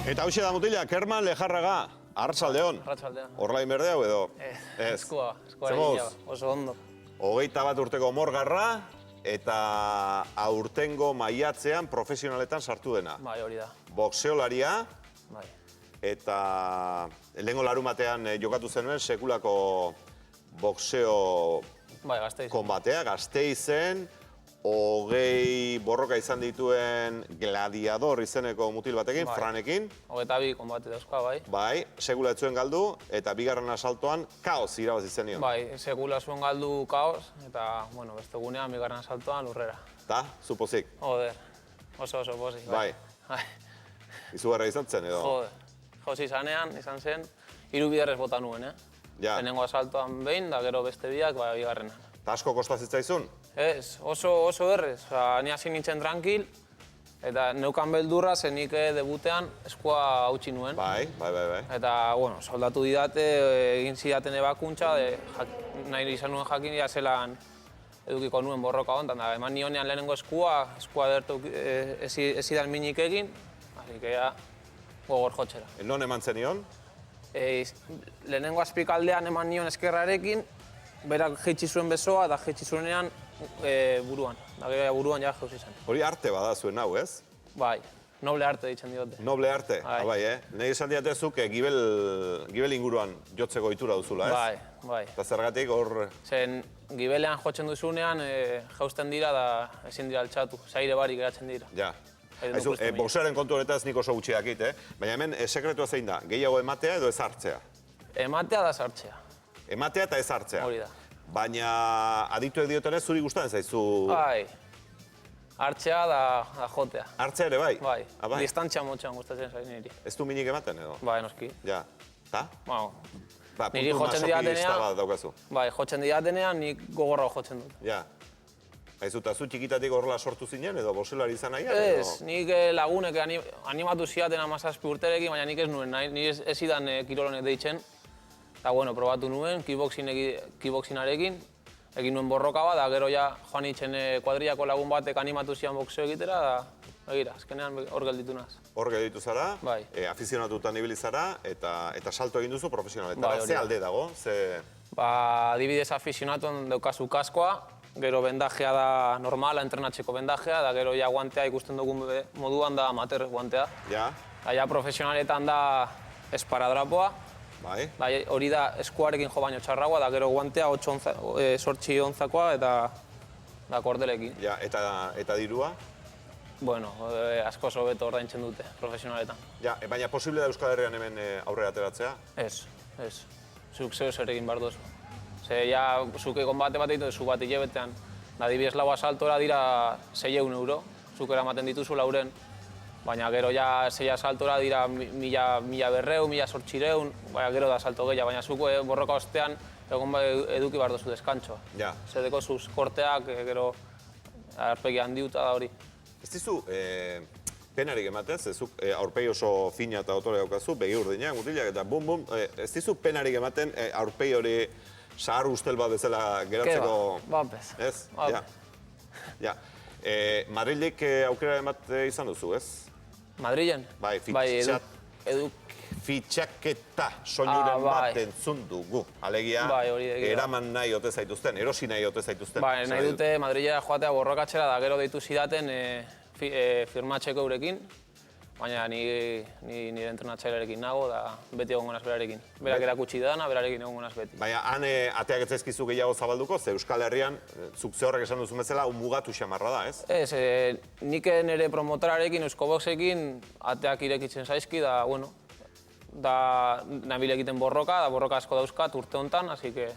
Eta hauxe da mutila, Kerman Lejarraga, Arratsaldeon. Arratsaldeon. Horlain berde hau edo? Ez. Eskua oso ondo. 21 urteko morgarra, eta aurtengo maiatzean profesionaletan sartu dena. Bai, hori da. Boxeolaria, Bai. eta lehengo larumatean jokatu zenuen sekulako boxeo Bai, Gasteiz. konbatea, Gasteizen, 20 borroka izan dituen Gladiador izeneko mutil batekin, Bai. Franekin. 22 konbate dauzka, bai. Bai, sekula ez zuen galdu, eta bigarren asaltoan kaos irabazi zenion. Bai, sekula zuen galdu kaos, eta, bueno, beste gunean, bigarren asaltoan lurrera. Ta, zupozik. Joder, oso pozik. Bai. Bai. Izugarra izan zen edo? Joder, josi izan zen, 3 biderrez bota nuen, Ja. Lehenengo asaltoan behin, da gero beste biak, bai, bigarrenan. Ta asko kostazitzaizun? Ez, oso errez. Ni hasi nintzen tranquil, eta neukan beldurra zen nik debutean eskua hautsi nuen. Bai. Eta, bueno, soldatu didate, egin zidaten ebakuntza, nahi izan nuen jakin zelan edukiko nuen borroka hontan. Da, eman nionean lehenengo eskua dertu ez zidan minik egin, hasi que ja gogor jotxera. Non eman zenion? Lehenengo azpikaldean eman nion eskerrarekin, berak jeitsi zuen besoa, eta jeitsi zuenean buruan. Da, gero buruan ja jauzi zen. Hori arte bada zuen hau, ez? Bai, noble arte ditzen diote. Noble arte, Bai. Bai, Nahi esan diatezuk gibel inguruan jotzeko ohitura duzula, ez? Bai. Eta zergatik hor... Zen, gibelean jotzen duzunean, jausten dira da ezin dira altxatu. Zaire barik geratzen dira. Ja. Boxearen kontu horretaz nik oso gutxi dakit, Baina hemen sekretua zein da, gehiago ematea edo ez hartzea? Ematea da sartzea. Ematea eta ez hartzea. Hori da. Baina adituek diotenez zuri gustatzen zaizu... Bai. Hartzea da jotea. Hartzea ere bai? Bai. Bai. Distantzia motxean gustatzen zaiz niri. Ez du minik ematen edo? Bai, noski. Ja. Ta? Bueno, Ba, niri puntu jotzen masokista didatenean... bat daukazu. Bai, jotzen didatenean nik gogorra jotzen dut. Ja. Aizu, eta zu txikitatik horrela sortu zinen edo boxeolari izan nahian? Ez, nik lagunek animatu zidaten 17 urterekin, baina nik ez nuen nahi, nire ez zidan kirolonek deitzen. Eta, bueno, probatu nuen, kickboxinarekin, egin nuen borroka bat, da gero ja joan nintzen kuadrillako lagun batek animatu zian boxeo egitera, da, begira, azkenean hor gelditu naz. Hor gelditu zara, Bai. afizionatutan ibili zara, eta salto egin duzu profesionaletan. Bai, hori Ze da. alde dago? Ba, adibidez afizionatuan daukazu kaskoa, gero bendajea da normala, entrenatzeko bendajea, da gero ja guantea ikusten dugun moduan da amateur guantea. Ja. Da ja profesionaletan da esparadrapoa, Bai. bai, hori da eskuarekin jo baino txarragoa, da gero guantea 8 onzakoa eta da kordelekin. Ja, eta dirua? Bueno, asko hobeto ordaintzen dute profesionaletan. Ja, baina posible da Euskal Herrian hemen aurrera ateratzea? Ez. Zuk zeu zer egin behar duzu. Ze, ja, zuke konbate bat egiten duzu bat hilebetean. Adibidez, lau asaltora dira 600 euro, zuk eramaten dituzu lauren. Baina gero ja 6 asaltora dira 1200, 1800, baina gero da asalto gehiago. Baina zuk borroka ostean egon eduki behar duzu deskantxoa. Ja. Zedeko zuz korteak, gero aurpegi handiuta da hori. Ez dizu, penarik ematen, zezuk aurpegi oso fina eta otore daukazu, begi urdinak, mutilak, eta bum, ez dizu penarik ematen aurpegi hori sahar ustel bat bezala geratzeko... Bapez. Ez? Ja. Madrildik aukera emate izan duzu, ez? Madrilen? Bai, fitxaketa soinuren bat entzun dugu. Alegia, eraman nahi ote zaituzten, erosi nahi ote zaituzten. Bai, nahi dute Madrilera joatea borrokatzera, da gero deitu zidaten firmatzeko eurekin, baina nire entrenatzailearekin nago, da beti egongo naz berarekin. Berak erakutsi dana, berarekin egongo naz beti. Baina, han ateak ez zaizkizu gehiago zabalduko, ze Euskal Herrian, zuk zehorrek esan duzu bezala, mugatu xamarra da, ez? Ez, nik nire promotorarekin, Euskoboxekin, ateak irekitzen zaizki, da, bueno, da nabil egiten borroka, da borroka asko dauzkat urte hontan, así que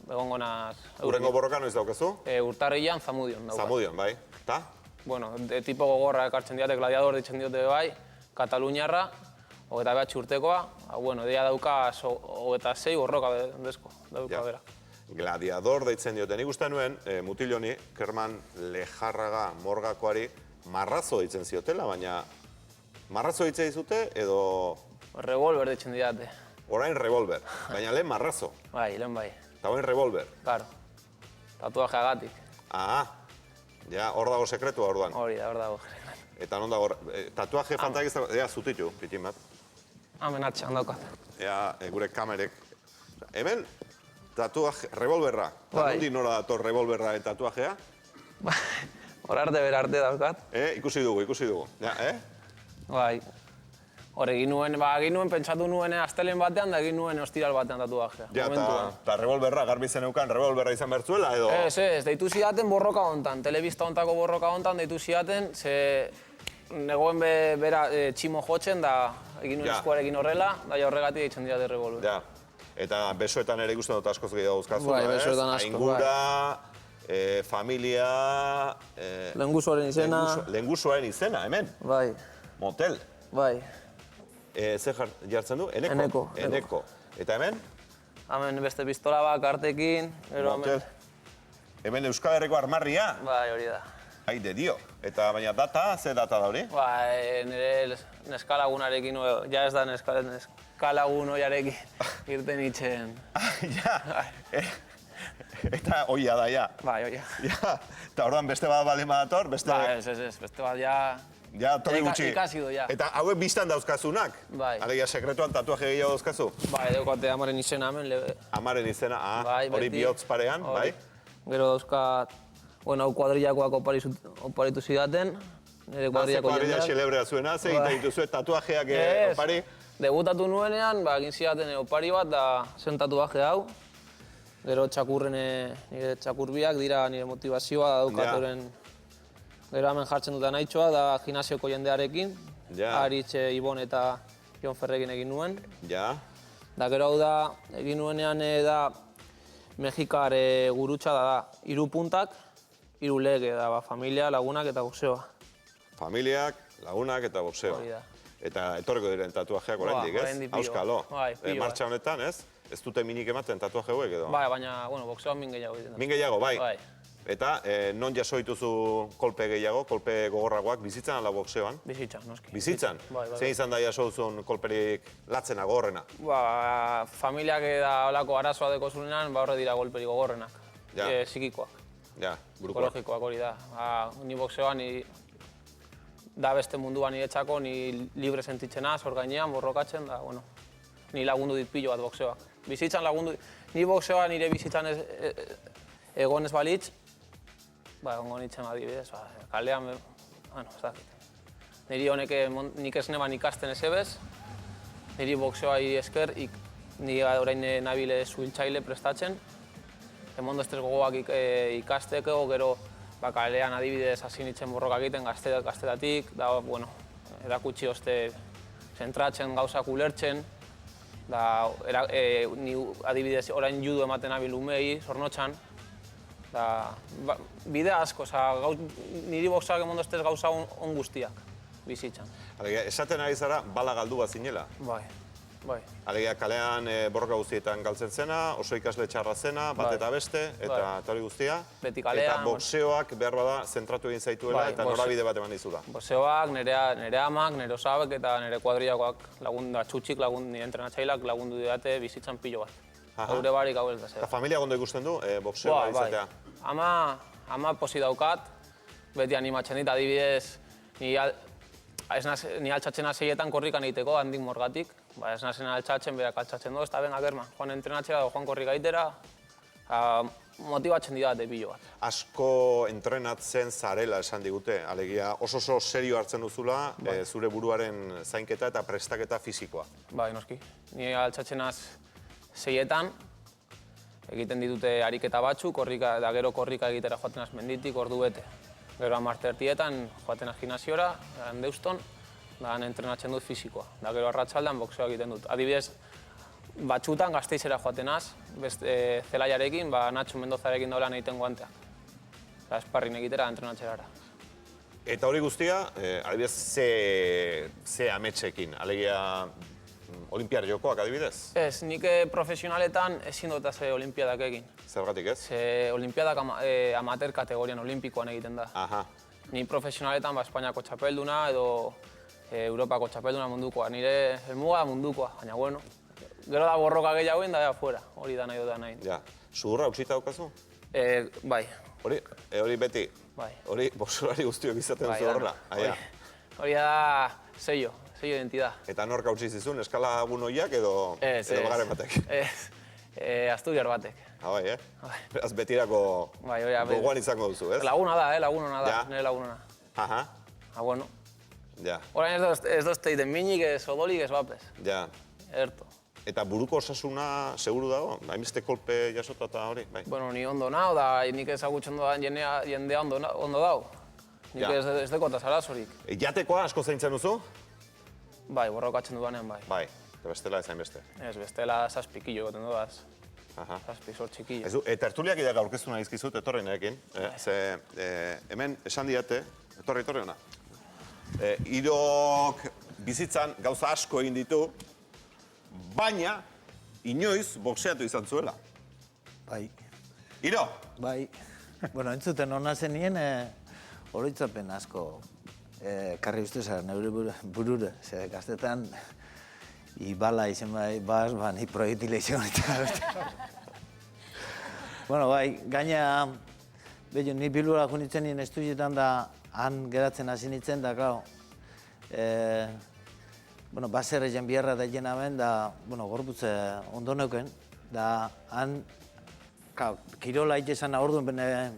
egongo naz... Urrengo borroka noiz daukazu? Urtarrilan Zamudion daukat. Zamudion, bai. Ta? Bueno, tipo gogorra ekartzen diote, Gladiador ditzen diote bai, Kataluniarra, 29 urtekoa, bueno, deia dauka 26 borroka dezko, dauka bera. Gladiador deitzen diote. Nik uste nuen, mutiloni, Kerman Lejarraga morgakoari, marrazo ditzen ziotela, baina marrazo ditzen dizute edo... Revolver ditzen didate. Orain revolver, baina lehen marrazo. Bai, lehen bai. Eta orain revolver. Claro, tatuajeagatik. Ja, hor dago sekretua orduan. Hori da, hor dago. Eta non dago, tatuaje fantasista, ea zutitu, pitin bat. Hemen atxean daukat. Ea, gure kamerek. Hemen, tatuaje, revolverra. Nondi nola dator revolverra tatuajea? Hor arte berarte daukat. Ikusi dugu. Ja, Bai. Hor egin nuen, pentsatu nuen astelen batean, da egin nuen ostiral batean tatuajea. Ja, eta revolverra, garbi zeneukan, revolverra izan bertzuela, edo? Ez, deitu zidaten borroka hontan, telebista hontako borroka hontan deitu zidaten, ze negoen bera tximo jotzen, da egin nuen eskuarekin horrela, da horregatik eitzen dira de revolver. Ja, eta besoetan ere ikusten dut askoz gehiago dauzkazu, bai, besoetan asko, Aingura, familia... Lehengusuaren izena. Lehengusuaren izena, hemen? Bai. Motel. Bai. Zer jartzen du? Eneko. Eta hemen? Hemen beste pistola bat, kartekin, gero hemen. Hemen Euskal Herriko armarria? Bai, hori da. Ai, de dio. Eta baina data, ze data da hori? Bai, nire neskalagunarekin, ja ez da neskalagun hoiarekin irten itxen. Ja, eta hoia da, ja. Bai, hoia. Ja, eta orduan beste bat bali madator, beste... Bai, ez, beste bat ja... Ja, toki gutxi. Ikasi du, ja. Eta hauek biztan dauzkazunak? Bai. Alegia, sekretuan tatuaje gehiago dauzkazu? Bai, daukate amaren izena hemen. Amaren izena, hori beti. bihotz parean, bai? Gero dauzkat, hau kuadrillakoak oparitu zidaten. Nire kuadrillako jendeak. Kuadrilla xelebrea zuena, ze egiten dituzue tatuajeak opari? Debutatu nuenean, egin zidaten opari bat, da zen tatuaje hau. Gero txakurren, nire txakurbiak dira nire motivazioa daukat horren. Gero hemen jartzen dutan haitxoa, da gimnasioko jendearekin. Aritz, Ibon eta Jon Ferrekin egin nuen. Ja. Da gero hau da, egin nuenean da Mexikar gurutxa da 3 puntak, 3 lege da, familia, lagunak eta boxeoa. Familiak, lagunak eta boxeoa. Hori da. Eta etorriko diren tatuajeak oraindik, ez? Oraindik pilo. Auskalo. Bai, pilo. Martxa honetan, ez? Ez dute minik ematen tatuaje hauek edo? Bai, baina, boxeoan min gehiago egiten da. Min gehiago, bai. Bai. Eta non jaso dituzu kolpe gehiago, kolpe gogorragoak, bizitzan ala boxeoan? Bizitzan, noski. Bizitzan? Zein izan da jaso duzun kolperik latzena, gogorrena? Familiak eta olako arazoa deko zunean, horre dira golperik gogorrenak. Psikikoak. Ja, burukoak. Psikologikoak hori da. Ni boxeoan, da beste munduan niretzako, ni libre sentitzen hor gainean, borrokatzen, da, ni lagundu dit pilo bat boxeoak. Bizitzan lagundu dit. Ni boxeoa nire bizitzan egon ez balitz, egongo nintzen adibidez, kalean, ez dakit. Niri honek, nik ez neban ikasten ez ebez, niri boxeoai esker, niri orain nabile zuhiltzaile prestatzen, emondo estres gogoak ikasteko, gero kalean adibidez hasi nintzen borroka egiten gaztetatik, da, erakutsi oste zentratzen, gauzak ulertzen, da, ni adibidez orain judu ematen nabil umei, zornotxan, bide asko, niri boxeak emondo estres gauza on guztiak bizitzan. Alegia, esaten ari zara, bala galdu bat zinela? Bai. Alegia, kalean borroka guztietan galtzen zena, oso ikasle txarra zena, bat eta beste, eta hori guztia. Beti kalean. Eta boxeoak behar bada zentratu egin zaituela eta norabide bat eman dizula. Boxeoak, nire amak, nire osabek eta nire kuadrillakoak txutxik nire entrenatzailak lagundu didate bizitzan pilo bat. Haure barik hau ez da zera. Eta familia gondo ikusten du boxeoa izatea? Ama posi daukat, beti animatzen dit, adibidez, ni altxatzen azeietan korrikan egiteko, handik morgatik. Ez nazen altxatzen, berak altxatzen du, ez da benga germa. Joan entrenatzera, joan korrika egitera, motibatzen didate pilo bat. Asko entrenatzen zarela esan digute, alegia oso serio hartzen duzula zure buruaren zainketa eta prestaketa fisikoa. Bai, noski. Ni altxatzenaz 6etan, egiten ditute ariketa batzuk, da gero korrika egitera joatenaz menditik, ordu bete. Gero 10:30etan joatenaz gimnasiora, Deuston, da entrenatzen dut fisikoa. Da gero arratsaldean boxeoa egiten dut. Adibidez, batxutan Gasteizera joatenaz, zelaiarekin, Nacho Mendozarekin daulan egiten guanteak. Esparrin egitera, entrenatzerara. Eta hori guztia, adibidez, ze ametsekin, alegia olimpiar jokoak adibidez? Ez, nik profesionaletan ezin dut ze olimpiadak egin. Zergatik ez? Ze olimpiadak amateur kategorian olimpikoan egiten da. Aha. Ni profesionaletan Espainiako txapelduna edo Europako txapelduna mundukoa. Nire helmuga mundukoa, baina bueno. Gero da borroka gehiagoen da fuera, hori da nahi dut da nahi. Ja, sudurra utzita daukazu? Bai. Hori beti? Bai. Hori boxeolari guztiok izaten duzu horrela? Hori da sello identidad. Eta nork hautsi zizun, eskala gunoiak edo bagaren batek? Asturiar batek. Bai, Beraz, betirako gogoan izango duzu, ez? Laguna da, laguna da, nire laguna. Aha. Bueno. Ja. Orain ez dozte iten minik, ez odolik, ez bapez. Ja. Erto. Eta buruko osasuna seguru dago? Hainbeste kolpe jasota eta hori? Bueno, ni ondo nao, da nik ezagutzen doan jendea ondo dago. Nik ez dekota zarazorik. Jatekoa asko zaintzen duzu? Bai, borrokatzen dudanean bai. Bai, eta bestela ez hainbeste. Ez, bestela 7 kilo goten dudaz. 7, 8 kilo. Tertuliak idak aurkeztu nahi izkizut, etorri nahekin. Ze hemen esan diate, etorri hona. Irok bizitzan gauza asko egin ditu, baina inoiz boxeatu izan zuela. Bai. Iro? Bai. Bueno, entzuten hona zenien oroitzapen asko karri uste zara, neure burure. Zer, gaztetan, ibala izen bai, ni proietile izen bai. Bueno, bai, gaina, behin, ni bilura junitzen nien estudietan da, han geratzen hasi nintzen, da, klar, baser egen biharra da jena ben, da, gorputze ondo neuken, da, han, kirola itxezan orduan,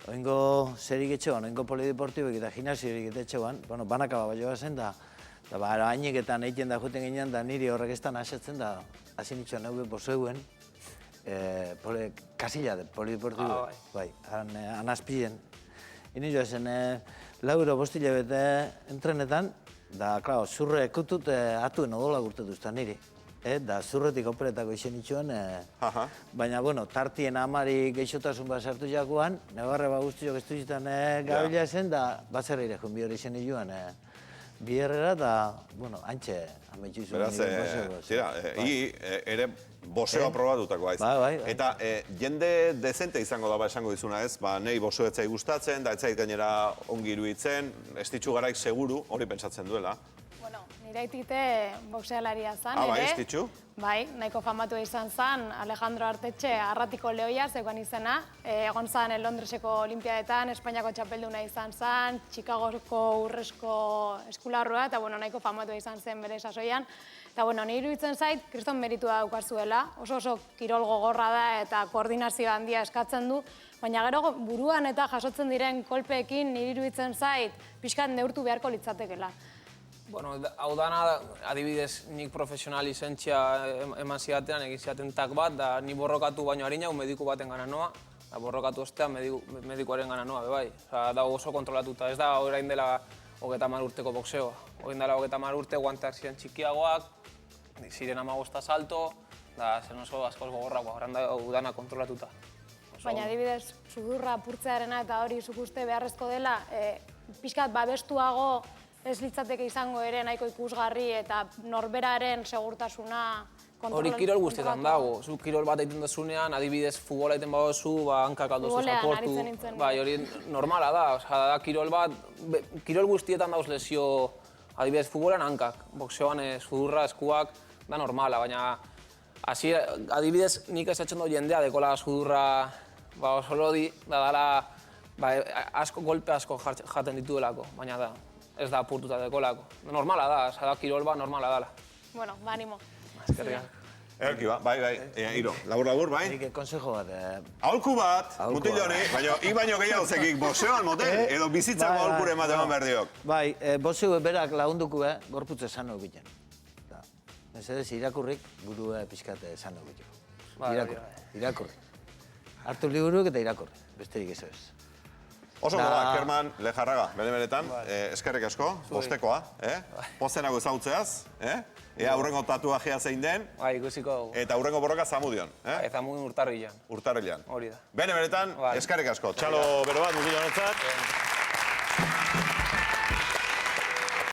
oingo zerik etxean, oingo polideportibek eta gimnasiorik etxean, banaka bat joa zen, da, haineketan egiten da juten ginen, da niri horrek estan asetzen, da, hasi nitxoan neuge bozeuen, kasila de polideportibo, bai, han azpien. Hini joa zen, lauro bostile bete entrenetan, da, klaro, zurre ekutut atuen odola gurtetuzta niri. Da, zurretik operetako izen itxuen, baina, tartien amari geixotasun bat sartu jakoan, negarre bat guztiok ez duzitan gabila zen, da, batzerreire jun bihor izen itxuen biherrera, da, hantxe ametxu zuen. Beraz, tira, ere boxeoa probatutako haiz. Bai. Eta jende dezente izango da esango dizuna ez, nahi boxeo etzai gustatzen, da etzai gainera ongi iruditzen, ez ditxu garaik seguru, hori pentsatzen duela. Nire aitite boxealaria zan, ere. Bai, ez ditxu? Bai, nahiko famatu izan zan, Alejandro Artetxe, Arratiko Lehoia, zeukan izena. Egon zan Londreseko Olimpiadetan, Espainiako txapelduna izan zan, Chicagoko urrezko eskularrua, eta nahiko famatu izan zen bere sasoian. Eta nire iruditzen zait, kriston meritua daukazuela, oso kirol gogorra da eta koordinazio handia eskatzen du, baina gero buruan eta jasotzen diren kolpeekin nire iruditzen zait, pixkat neurtu beharko litzatekela. Hau dana, adibidez, nik profesional izentzia eman zidatean, egin zidaten tak bat, da ni borrokatu baino harina, mediku baten gana noa, da borrokatu ostean medikuaren gana noa, bebai. Da oso kontrolatuta, ez da orain dela 30 urteko boxeoa. Orain dela 30 urte, guanteak ziren txikiagoak, ziren 15 salto, da zen oso askoz gogorragoa, orain da dana kontrolatuta. Baina adibidez, sudurra apurtzearena eta hori zuk uste beharrezko dela, pixkat babestuago, ez litzateke izango ere nahiko ikusgarri eta norberaren segurtasuna kontrolatu. Hori kirol guztietan dago. Zu kirol bat egiten duzunean, adibidez futbola egiten badozu, hankak aldozu zaportu. Bai, hori normala da. Da kirol bat, kirol guztietan dauz lesio, adibidez futbolan hankak. Boxeoan sudurra, eskuak, da normala, baina adibidez nik esatzen dut jendea dekola sudurra oso lodi, da dala golpe asko jaten dituelako, baina da. Ez da apurtuta dekolako. Normala da, da kirol bat normala dala. Bueno, animo. Eskerriak. Erki ba, bai, Iro, labur, bai? Nik konsejo bat. Aholku bat, mutil honi, baina ik baino gehiago zekik boxeoan motel, edo bizitzako aholkure ematen behar diok. Bai, boxeo berak lagunduko, gorputze sano egiten. Mesedez, irakurrik buru pixkate sano egiten. Irakurri. Hartu liburuk eta irakurri, besterik ez ez. Oso gara, Kerman Lejarraga, benetan, eskerrik asko, bostekoa, pozenago ezautzeaz, ea aurrengo tatuajea zein den, eta aurrengo borroka Zamudion. Eta Zamudion Urtarrilan. Urtarrilan. Hori da. Benetan, eskerrik asko, txalo bero bat, mutil honetzat.